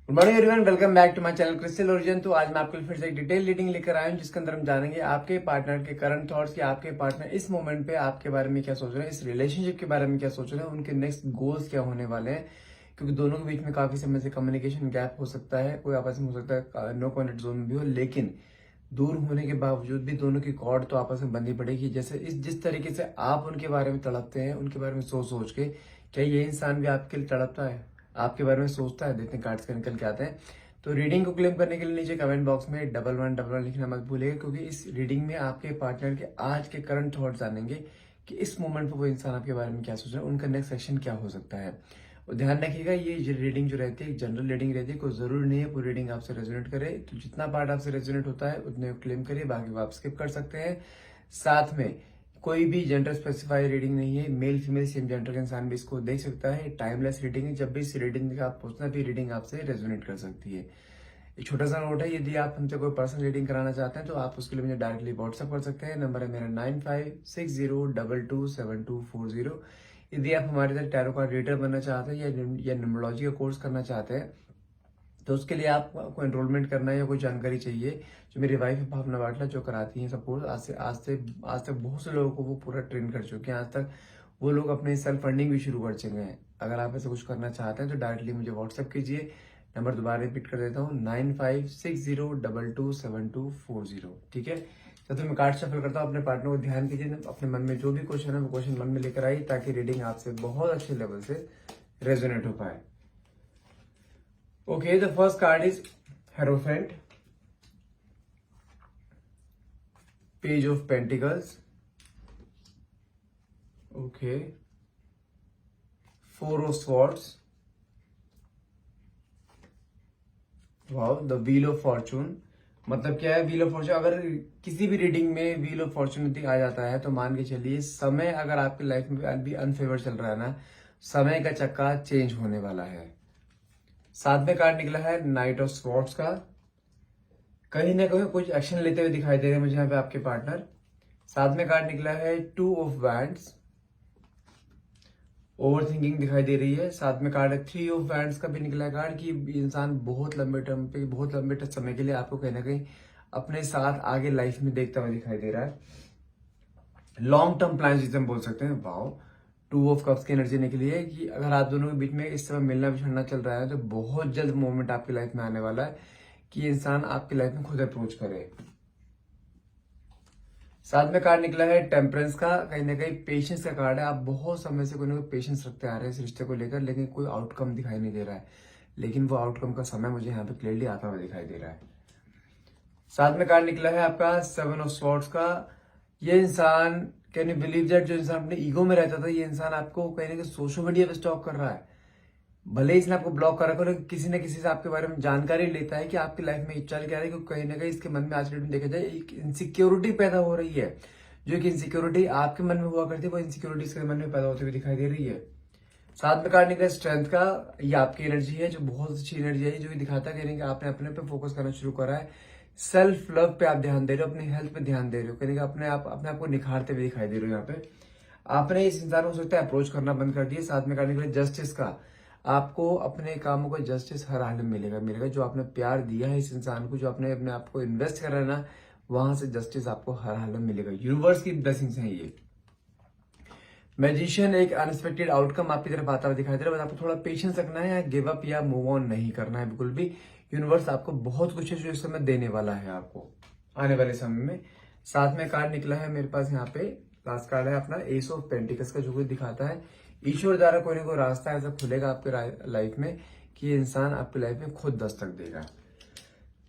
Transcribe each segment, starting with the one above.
Good morning everyone, welcome back to my channel crystal origin. तो आज मैं आपके लिए फिर से एक डिटेल रीडिंग लेकर आया हूं, जिसके अंदर हम जानेंगे आपके पार्टनर के करंट थॉट्स कि आपके पार्टनर इस मोमेंट पे आपके बारे में क्या सोच रहे हैं, इस रिलेशनशिप के बारे में क्या सोच रहे हैं, उनके नेक्स्ट गोल्स क्या होने वाले हैं। क्योंकि दोनों के बीच में काफी समय से कम्युनिकेशन गैप हो सकता है, कोई आपस में हो सकता है नो कॉन्टेक्ट जोन में भी हो, लेकिन दूर होने के बावजूद भी दोनों की कॉर्ड तो आपस में बंधी पड़ेगी। जैसे इस जिस तरीके से आप उनके बारे में तड़पते हैं, उनके बारे में सोच सोच के, क्या ये इंसान भी आपके लिए तड़पता है, आपके बारे में सोचता है? देखते हैं कार्ड्स का निकल के आते हैं। तो रीडिंग को क्लेम करने के लिए नीचे कमेंट बॉक्स में 1111 लिखना मत भूलिएगा, क्योंकि इस रीडिंग में आपके पार्टनर के आज के करंट थॉट जानेंगे कि इस मोमेंट पर वो इंसान आपके बारे में क्या सोच रहा है, उनका नेक्स्ट एक्शन क्या हो सकता है। और ध्यान रखिएगा, ये रीडिंग जो रहती है एक जनरल रीडिंग रहती है, कोई जरूरी नहीं है पूरी रीडिंग आपसे रेजोनेट करे। तो जितना पार्ट आपसे रेजोनेट होता है उतने क्लेम करिए, बाकी को आप स्किप कर सकते हैं। साथ में कोई भी जेंडर स्पेसिफाइड रीडिंग नहीं है, मेल फीमेल सेम जेंडर का इंसान भी इसको देख सकता है। टाइमलेस रीडिंग है, जब भी इस रीडिंग का आप पूछना भी रीडिंग आपसे रेजोनेट कर सकती है। एक छोटा सा नोट है, यदि आप हमसे कोई पर्सनल रीडिंग कराना चाहते हैं तो आप उसके लिए मुझे डायरेक्टली व्हाट्सअप कर सकते हैं। नंबर है मेरा 9560227240। यदि आप हमारे साथ टैरो कार्ड रीडर बनना चाहते हैं या न्यूमरोलॉजी का कोर्स करना चाहते हैं तो उसके लिए आपको एनरोलमेंट करना है या कोई जानकारी चाहिए, जो मेरी वाइफ है भावना बाटला जो कराती हैं सपोर्ट, आज तक बहुत से लोगों को वो पूरा ट्रेन कर चुके हैं। आज तक वो लोग अपने सेल्फ फंडिंग भी शुरू कर चुके हैं। अगर आप ऐसा कुछ करना चाहते हैं तो डायरेक्टली मुझे व्हाट्सअप कीजिए। नंबर दोबारा रिपीट कर देता हूँ, 9560227240। ठीक है, तो मैं कार्ड शफल करता हूँ। अपने पार्टनर को ध्यान कीजिए, अपने मन में जो भी क्वेश्चन है वो क्वेश्चन मन में लेकर आइए, ताकि रीडिंग आपसे बहुत अच्छे लेवल से रेजोनेट हो पाए। Okay, the first card is Hierophant, Page of Pentacles. Okay, Four of Swords. Wow, the Wheel of Fortune. मतलब क्या है व्हील ऑफ फॉर्चून? अगर किसी भी रीडिंग में व्हील ऑफ फॉर्चूनिटी आ जाता है तो मान के चलिए समय अगर आपकी लाइफ में अभी अनफेवर चल रहा है ना, समय का चक्का चेंज होने वाला है। साथ में कार्ड निकला है नाइट ऑफ स्वॉर्ड्स का। कहीं ना कहीं कुछ एक्शन लेते हुए दिखाई दे रहे हैं मुझे यहाँ पे आपके पार्टनर। साथ में कार्ड निकला है two of wands, over thinking दिखाई दे रही है। साथ में कार्ड है थ्री ऑफ वैंड्स का भी निकला है कार्ड कि इंसान बहुत लंबे टर्म पे, बहुत लंबे समय के लिए आपको कहीं ना कहीं अपने साथ आगे लाइफ में देखता हुआ दिखाई दे रहा है। लॉन्ग टर्म प्लान जिसे हम बोल सकते हैं। वाओ, टू ऑफ कप्स की एनर्जी निकली है कि अगर आप दोनों के बीच में इस समय मिलना बिछड़ना चल रहा है तो बहुत जल्द मोमेंट आपकी लाइफ में आने वाला है कि इंसान आपकी लाइफ में खुद अप्रोच करे। साथ में कार्ड निकला है टेम्परेंस का, कहीं ना कहीं पेशेंस का कार्ड है। आप बहुत समय से कोई ना कोई पेशेंस रखते आ रहे हैं इस रिश्ते को लेकर, लेकिन कोई आउटकम दिखाई नहीं दे रहा है। लेकिन वो आउटकम का समय मुझे यहाँ पे क्लियरली आता हुआ दिखाई दे रहा है। साथ में कार्ड निकला है आपका सेवन ऑफ स्वॉर्ड्स का। ये इंसान, कैन यू बिलीव दैट, जो इंसान अपने ईगो में रहता था, ये इंसान आपको कहीं ना कहीं सोशल मीडिया पे स्टॉक कर रहा है। भले ही इसने आपको ब्लॉक कर रखा हो, लेकिन किसी न किसी से आपके बारे में जानकारी लेता है कि आपकी लाइफ में चल क्या रहा है। क्योंकि कहीं ना कहीं इसके मन में आज के डेट में देखा जाए एक इनसिक्योरिटी पैदा हो रही है। जो कि इनसिक्योरिटी आपके मन में हुआ करती है, वो इनसिक्योरिटी इसके मन में पैदा होती हुई दिखाई दे रही है। साथ में कार्ड निकला स्ट्रेंथ का। ये आपकी एनर्जी है, जो बहुत अच्छी एनर्जी है, जो ये दिखाता है कि आपने अपने पे फोकस करना शुरू करा है। सेल्फ लव पे आप ध्यान दे रहे हो, अपनी हेल्थ पे ध्यान दे रहे हो, कहीं अपने आप को निखारते हुए दिखाई दे रहे हो। यहाँ पे आपने इस इंसान को सोचता है अप्रोच करना बंद कर दिया। साथ में करने के लिए जस्टिस का, आपको अपने कामों का जस्टिस हर हाल में मिलेगा। जो आपने प्यार दिया है इस इंसान को, जो आपने अपने आप को इन्वेस्ट कर रहा है ना, वहां से जस्टिस आपको हर हाल में मिलेगा। यूनिवर्स की ब्लेसिंग्स हैं ये। मैजिशियन, एक अनएक्सपेक्टेड आउटकम आपकी तरफ आता हुआ दिखाई दे रहा है, बस आपको थोड़ा पेशेंस रखना है, गिव अप या मूव ऑन नहीं करना है बिल्कुल भी। यूनिवर्स आपको बहुत कुछ है जो इस समय देने वाला है आपको आने वाले समय में। साथ में कार्ड निकला है मेरे पास यहाँ पे, लास्ट कार्ड है अपना एस ऑफ पेंटिकल्स का, जो कुछ दिखाता है ईश्वर द्वारा कोई ना कोई रास्ता ऐसा खुलेगा आपके लाइफ में कि ये इंसान आपकी लाइफ में खुद दस्तक देगा।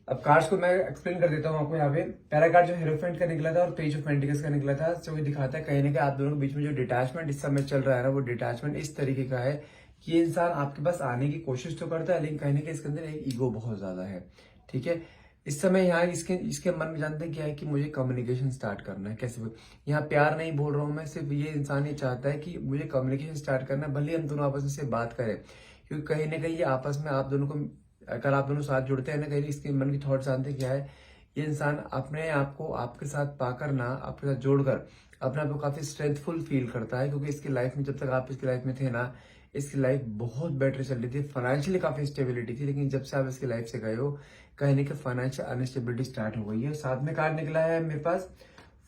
अब कार्ड्स को मैं एक्सप्लेन कर देता हूँ आपको। यहाँ पे पहला कार्ड जो हीरोफेंट का निकला था और पेज ऑफ पेंटिकल्स का निकला था, जो दिखाता है कहीं ना कहीं आप दोनों के बीच में जो डिटैचमेंट इस समय चल रहा है ना, वो डिटैचमेंट इस तरीके का है कि ये इंसान आपके पास आने की कोशिश तो करता है, लेकिन कहीं ना कहीं इसके अंदर एक ईगो बहुत ज्यादा है। ठीक है, इस समय यहाँ इसके मन में जानते हैं क्या है कि मुझे कम्युनिकेशन स्टार्ट करना है। कैसे? यहाँ प्यार नहीं बोल रहा हूँ मैं, सिर्फ ये इंसान ये चाहता है कि मुझे कम्युनिकेशन स्टार्ट करना है, भले ही हम दोनों आपस में से बात करें। क्योंकि कहीं ना कहीं ये आपस में आप दोनों को, अगर आप दोनों साथ जुड़ते हैं ना, कहीं इसके मन की थॉट जानते क्या है, ये इंसान अपने आप को आपके साथ पाकर ना, आपके साथ जोड़कर अपने आप को काफी स्ट्रेंथफुल फील करता है। क्योंकि इसकी लाइफ में जब तक आप इसकी लाइफ में थे ना, इसकी लाइफ बहुत बेटर चल रही थी, फाइनेंशियली काफी स्टेबिलिटी थी, लेकिन जब से आप इसकी लाइफ से गए हो कहीं ना कहीं फाइनेंशियल अनस्टेबिलिटी स्टार्ट हो गई है। साथ में कार्ड निकला है मेरे पास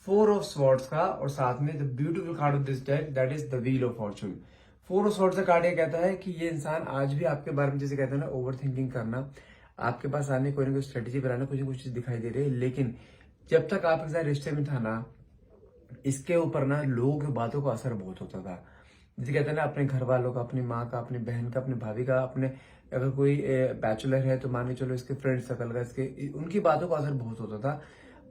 4 ऑफ स्वॉर्ड्स का, और साथ में the beautiful card of this deck that is the wheel of Fortune. 4 of swords का कार्ड ये कहता है कि ये इंसान आज भी आपके बारे में, जैसे कहते हैं ना, ओवर थिंकिंग करना, आपके पास आने कोई ना कोई स्ट्रेटेजी बनाना, कुछ ना कुछ चीज दिखाई दे रही है, लेकिन जब तक आपके साथ रिश्ते में था ना, इसके ऊपर ना लोगों की बातों का असर बहुत होता था। जैसे कहते हैं ना, अपने घर वालों का, अपनी माँ का, अपनी बहन का, अपनी भाभी का, अपने अगर कोई बैचलर है तो मान के चलो इसके फ्रेंड सर्कल का, इसके उनकी बातों का असर बहुत होता था।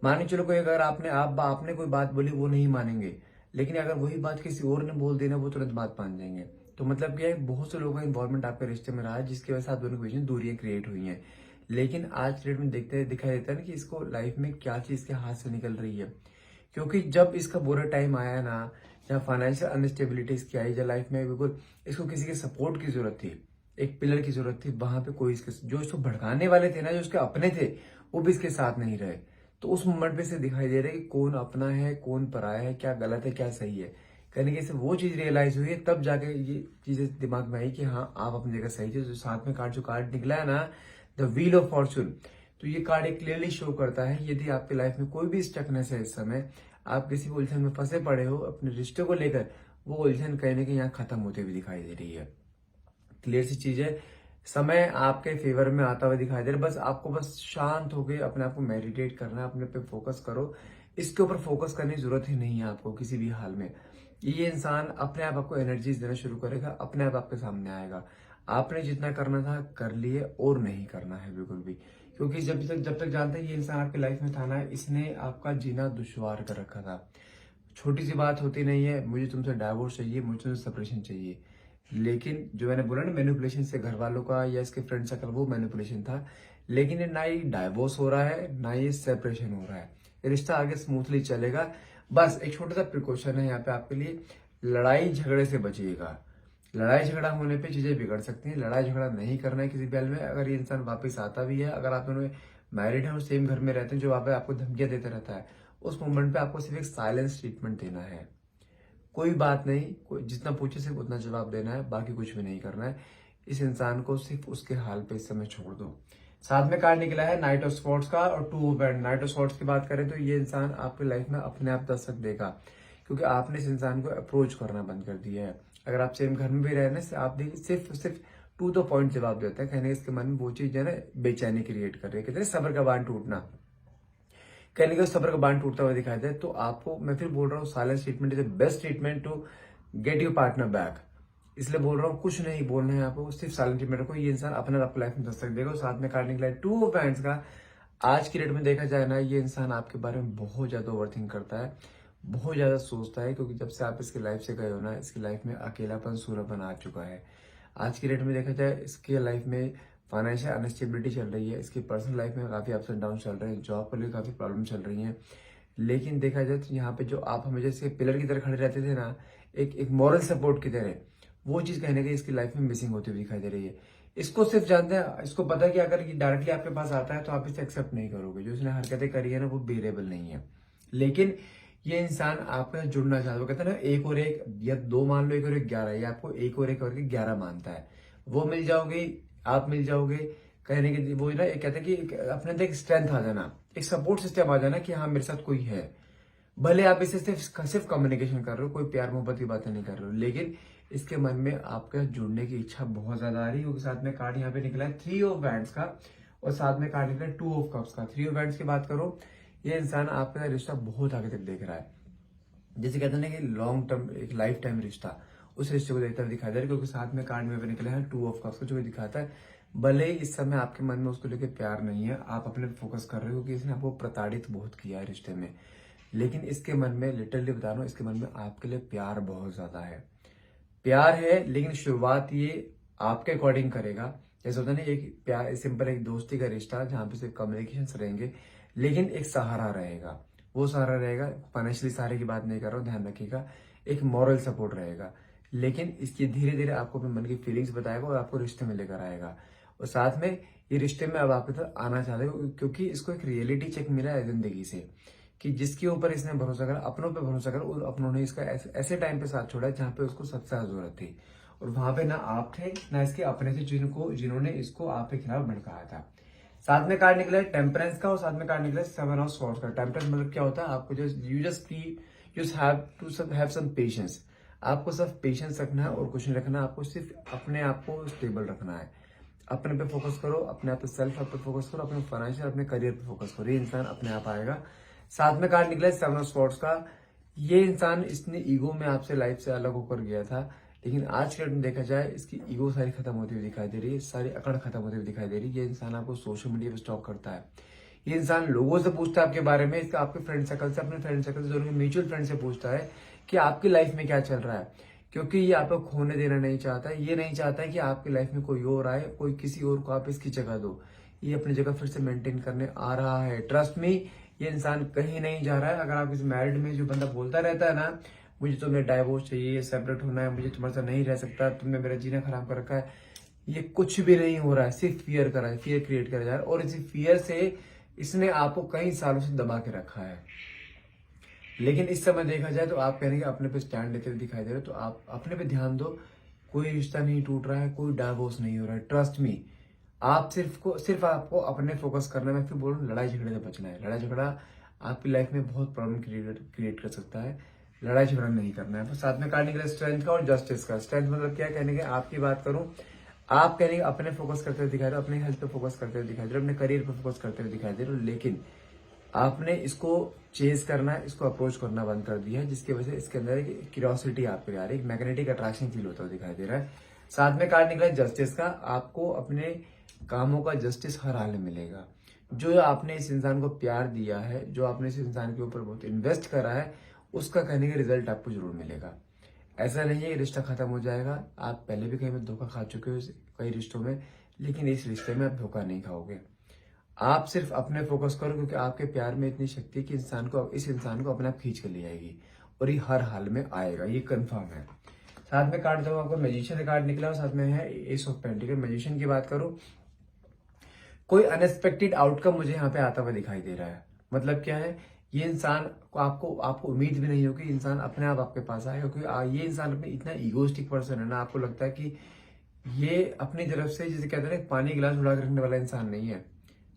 मान के चलो कोई अगर आपने कोई बात बोली वो नहीं मानेंगे, लेकिन अगर वही बात किसी और ने बोल दी ना, वो तुरंत बात मान जाएंगे। तो मतलब क्या है, बहुत से लोगों का इन्वॉल्वमेंट आपके रिश्ते में रहा है, जिसकी वजह से आप दोनों के बीच में दूरियां क्रिएट हुई हैं। लेकिन आज की डेट में दिखाई देता है ना कि इसको लाइफ में क्या चीज के हाथ से निकल रही है। क्योंकि जब इसका बुरा टाइम आया ना, जहाँ फाइनेंशियल अनस्टेबिलिटी इसकी आई, जब लाइफ में बिल्कुल इसको किसी के सपोर्ट की जरूरत थी, एक पिलर की जरूरत थी, वहां पे कोई इसके जो इसको भड़काने वाले थे ना, जो उसके अपने थे, वो भी इसके साथ नहीं रहे। तो उस मोमेंट पे से दिखाई दे रहा है कि कौन अपना है, कौन पराया है, क्या गलत है, क्या सही है। कहने के से वो चीज रियलाइज हुई है, तब जाके ये चीजें दिमाग में आई कि हाँ, आप अपनी जगह सही थे। जो साथ में जो कार्ड निकला है ना, द व्हील ऑफ फॉर्चून, तो ये कार्ड एक क्लियरली शो करता है, यदि आपकी लाइफ में कोई भी स्टकनेस है इस समय, आप किसी उलझन में फंसे पड़े हो अपने रिश्ते को लेकर, वो उलझन कहीं ना कहीं यहाँ खत्म होते हुए दिखाई दे रही है। क्लियर सी चीज है, समय आपके फेवर में आता हुआ दिखाई दे रहा है। बस आपको बस शांत होकर अपने आप को मेडिटेट करना है, अपने पे फोकस करो। इसके ऊपर फोकस करने की जरूरत ही नहीं है आपको किसी भी हाल में। ये इंसान अपने आप आपको एनर्जीज देना शुरू करेगा, अपने आप आपके सामने आएगा। आपने जितना करना था कर लिए, और नहीं करना है बिल्कुल भी। क्योंकि जब तक जानते हैं ये इंसान आपकी लाइफ में था ना, इसने आपका जीना दुश्वार कर रखा था। छोटी सी बात होती नहीं है, मुझे तुमसे डाइवोर्स चाहिए, मुझे तुमसे सेपरेशन चाहिए। लेकिन जो मैंने बोला ना, मैनिपुलेशन से घर वालों का या इसके फ्रेंड सर्कल, वो मैनिपुलेशन था। लेकिन ये ना ही डाइवोर्स हो रहा है, ना ही सेपरेशन हो रहा है, ये रिश्ता आगे स्मूथली चलेगा। बस एक छोटा सा प्रिकॉशन है यहाँ पे आपके लिए, लड़ाई झगड़े से बचिएगा। लड़ाई झगड़ा होने पे चीजें बिगड़ सकती हैं। लड़ाई झगड़ा नहीं करना है किसी भी हाल में। अगर ये इंसान वापस आता भी है, अगर आप दोनों मैरिड हैं और सेम घर में रहते हैं, जो वहां पे आपको धमकियां देता रहता है, उस मोमेंट पे आपको सिर्फ एक साइलेंस ट्रीटमेंट देना है। कोई बात नहीं, कोई जितना पूछे सिर्फ उतना जवाब देना है, बाकी कुछ भी नहीं करना है। इस इंसान को सिर्फ उसके हाल पे इस समय छोड़ दो। साथ में कार्ड निकला है नाइट ऑफ स्वॉर्ड्स का और 2 of wand. Night of swords की बात करें तो ये इंसान आपकी लाइफ में अपने आप दस्तक देगा, क्योंकि आपने इस इंसान को अप्रोच करना बंद कर दिया है। अगर आप सेम घर में भी रहने से, आप देखिए सिर्फ सिर्फ टू द पॉइंट जवाब देता है। कहने इसके मन में वो चीज है ना, बेचैनी क्रिएट कर रही है। कहते हैं सब्र का बांध टूटना, कहने के सब्र का बांध टूटता हुआ दिखाई दे। तो आपको मैं फिर बोल रहा हूँ, silence treatment is the best treatment to get your partner back. इसलिए बोल रहा हूँ, कुछ नहीं बोलना है आपको, सिर्फ साइलेंट ट्रीटमेंट रखो। ये इंसान अपने आपको लाइफ में दस्तक देगा। साथ में कार्ड निकला है 2 ऑफ वैंड्स का। आज की डेट में देखा जाए ना, ये इंसान आपके बारे में बहुत ज्यादा ओवरथिंक करता है, बहुत ज्यादा सोचता है, क्योंकि जब से आप इसकी लाइफ से गए हो ना, इसकी लाइफ में अकेलापन, सूरापन आ चुका है। आज की डेट में देखा जाए, इसकी लाइफ में फाइनेंशियल अनस्टेबिलिटी चल रही है, इसकी पर्सनल लाइफ में काफी अप्स एंड डाउन चल रहे हैं, जॉब को लेकर काफी प्रॉब्लम चल रही हैं। लेकिन देखा जाए तो यहाँ पे जो आप हमेशा से पिलर की तरह खड़े रहते थे ना, एक मॉरल सपोर्ट की तरह, वो चीज कहीं ना कहीं इसकी लाइफ में मिसिंग होती हुई दिखाई दे रही है। इसको सिर्फ जानते हैं, इसको पता है कि अगर ये डायरेक्टली आपके पास आता है तो आप इसे एक्सेप्ट नहीं करोगे। जो इसने हरकतें करी है ना, वो बेरेबल नहीं है। लेकिन ये इंसान आपके साथ जुड़ना चाहता है। वो कहता है ना, एक और एक या दो मान लो, एक और एक 11, ये आपको एक और एक करके 11 मानता है। वो मिल जाओगे, आप मिल जाओगे। कहने के वो ना, एक कहते हैं कि अपने अंदर एक स्ट्रेंथ आ जाना, एक सपोर्ट सिस्टम आ जाना कि हाँ, मेरे साथ कोई है। भले आप इसे सिर्फ कम्युनिकेशन कर रहे हो, कोई प्यार मोहब्बत की बातें नहीं कर रहे हो, लेकिन इसके मन में आपके साथ जुड़ने की इच्छा बहुत ज्यादा आ रही है। क्योंकि साथ में कार्ड यहाँ पे निकला है 3 ऑफ वैंड्स का, और साथ में कार्ड निकला है 2 ऑफ कप्स का। 3 ऑफ वैंड्स की बात करो, ये इंसान आपके साथ रिश्ता बहुत आगे तक देख रहा है। जैसे कहते हैं ना कि लॉन्ग टर्म, एक लाइफ टाइम रिश्ता, उस रिश्ते को देखता हुआ दिखाई दे रहा है। क्योंकि साथ में कार्ड में भी निकला है 2 ऑफ कप्स का, जो दिखाता है भले ही इस समय आपके मन में उसको लेकर प्यार नहीं है, आप अपने फोकस कर रहे हो कि इसने आपको प्रताड़ित बहुत किया है रिश्ते में, लेकिन इसके मन में, लिटरली बता रहा हूँ, इसके मन में आपके लिए प्यार बहुत ज्यादा है। प्यार है, लेकिन शुरुआत ये आपके अकॉर्डिंग करेगा। जैसे होता है ना, एक प्यार सिंपल एक दोस्ती का रिश्ता जहाँ पे सिर्फ कम्युनिकेशन रहेंगे, लेकिन एक सहारा रहेगा। वो सहारा रहेगा, फाइनेंशियली सहारे की बात नहीं कर रहा हूँ, ध्यान रखिएगा। एक मॉरल सपोर्ट रहेगा, लेकिन इसकी धीरे धीरे आपको अपने मन की फीलिंग्स बताएगा और आपको रिश्ते में लेकर आएगा। और साथ में ये रिश्ते में अब आपके साथ आना चाहते हो, क्योंकि इसको एक रियलिटी चेक मिला है जिंदगी से, कि जिसके ऊपर इसने भरोसा करा, अपनों पे भरोसा करा, और अपनों ने इसका ऐसे टाइम पे साथ छोड़ा जहां पे उसको सबसे ज्यादा जरूरत थी। और वहां पे ना आप थे ना इसके अपने थे जिन्होंने इसको आपके खिलाफ भड़काया था। साथ में कार्ड निकला है टेम्परेंस का और साथ में कार्ड निकला है 7 ऑफ स्वॉर्ड्स का। टेम्परेंस मतलब क्या होता है, आपको just have to have some patience. आपको सिर्फ पेशेंस रखना है और कुछ नहीं रखना, आपको सिर्फ अपने आप को स्टेबल रखना है। अपने पे फोकस करो, अपने आप पे सेल्फ पे फोकस करो, अपने फाइनेंशियल अपने करियर पे फोकस करो, ये इंसान अपने आप आएगा। साथ में कार्ड निकला है 7 ऑफ स्वॉर्ड्स का। ये इंसान इसने ईगो में आपसे लाइफ से अलग होकर गया था, लेकिन आज के डेट में देखा जाए इसकी ईगो सारी खत्म होती हुई दिखाई दे रही है, सारी अकड़ खत्म होती हुई दिखाई दे रही है। ये इंसान आपको सोशल मीडिया पे स्टॉक करता है, ये इंसान लोगों से पूछता है आपके बारे में, इसका आपके फ्रेंड सर्कल से, अपने फ्रेंड सर्कल से, जो म्यूचुअल फ्रेंड से पूछता है कि आपकी लाइफ में क्या चल रहा है, क्योंकि ये आपको खोने देना नहीं चाहता है। ये नहीं चाहता है कि आपकी लाइफ में कोई और आए, कोई किसी और को आप इसकी जगह दो। ये अपनी जगह फिर से मेंटेन करने आ रहा है। ट्रस्ट मी, ये इंसान कहीं नहीं जा रहा है। अगर आप इस मैरिड में जो बंदा बोलता रहता है ना, मुझे तुम्हें डाइवोर्स चाहिए, सेपरेट होना है, मुझे तुम्हारे साथ नहीं रह सकता, तुमने मेरा जीना खराब कर रखा है, ये कुछ भी नहीं हो रहा है। सिर्फ फियर कर रहा है, फियर क्रिएट कर रहा है और इसी फियर से इसने आपको कई सालों से दबा के रखा है। लेकिन इस समय देखा जाए तो आप कहेंगे अपने पे स्टैंड लेते हुए दिखाई दे रहे हो, तो आप अपने पे ध्यान दो। कोई रिश्ता नहीं टूट रहा है, कोई डाइवोर्स नहीं हो रहा है। ट्रस्ट मी, आप सिर्फ आपको अपने फोकस करना है। मैं फिर बोल रहा हूँ, लड़ाई झगड़े से बचना है। लड़ाई झगड़ा आपकी लाइफ में बहुत प्रॉब्लम क्रिएट कर सकता है। लड़ाई झगड़ा नहीं करना है। तो साथ में कार्ड निकला स्ट्रेंथ का और जस्टिस का। स्ट्रेंथ मतलब क्या, कहने के आपकी बात करूं, आप कहने अपने फोकस करते हुए दिखाई दे रहे हो, अपने हेल्थ पे फोकस करते हुए दिखाई दे रहे हो, अपने करियर पे फोकस करते हुए दिखाई दे रहे हो, लेकिन आपने इसको चेज करना है, इसको अप्रोच करना बंद कर दिया है, जिसकी वजह से इसके अंदर एक क्यूरियोसिटी आपके आ रही है, एक मैग्नेटिक अट्रैक्शन फील होता हुआ दिखाई दे रहा है। साथ में कार्ड निकला है जस्टिस का। आपको अपने कामों का जस्टिस हर हाल में मिलेगा। जो आपने इस इंसान को प्यार दिया है, जो आपने इस इंसान के ऊपर बहुत इन्वेस्ट करा है, उसका कहने का रिजल्ट आपको जरूर मिलेगा। ऐसा नहीं है कि रिश्ता खत्म हो जाएगा। आप पहले भी कहीं में धोखा खा चुके हो कई रिश्तों में, लेकिन इस रिश्ते में आप धोखा नहीं खाओगे। आप सिर्फ अपने फोकस करो, क्योंकि आपके प्यार में इतनी शक्ति है कि इस इंसान को अपने आप खींच कर ले आएगी और ये हर हाल में आएगा, ये कंफर्म है। साथ में कार्ड दो आपको मैजिशियन कार्ड निकला और साथ में है एस ऑफ पेंटिकल। मैजिशियन की बात करूं, कोई अनएक्सपेक्टेड आउटकम मुझे यहाँ पे आता हुआ दिखाई दे रहा है। मतलब क्या है, ये इंसान को आपको उम्मीद भी नहीं होगी इंसान अपने आप आपके पास आएगा, क्योंकि ये इंसान अपने इतना ईगोइस्टिक पर्सन है ना, आपको लगता है कि ये अपनी तरफ से, जैसे कहते हैं पानी गिलास उड़ा कर रखने वाला इंसान नहीं है,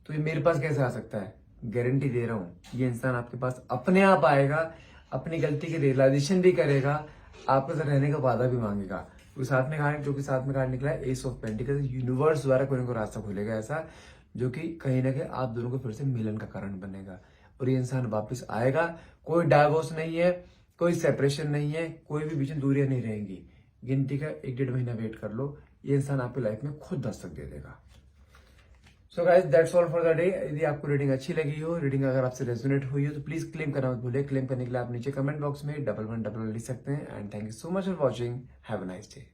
तो ये मेरे पास कैसे आ सकता है। गारंटी दे रहा हूँ, ये इंसान आपके पास अपने आप आएगा, अपनी गलती की रियलाइजेशन भी करेगा, आपके साथ रहने का वादा भी मांगेगा। तो साथ में कार्ड निकला है एस ऑफ पेंटिकल। यूनिवर्स द्वारा कोई ना कोई रास्ता खुलेगा ऐसा, जो कि कहीं ना कहीं आप दोनों को फिर से मिलन का कारण बनेगा और ये इंसान वापस आएगा। कोई डाइवोर्स नहीं है, कोई सेपरेशन नहीं है, कोई भी बीच में दूरियां नहीं रहेंगी। गिनती का 1-1.5 महीना वेट कर लो, ये इंसान आपकी लाइफ में खुद दस्तक दे देगा। So guys that's all for the day. यदि आपको रीडिंग अच्छी लगी हो, रीडिंग अगर आपसे रेजोनेट हुई हो, तो प्लीज क्लेम करना मत भूलिए। क्लेम करने के लिए आप नीचे कमेंट बॉक्स में 1111 लिख सकते हैं। And thank you so much for watching. Have a nice day.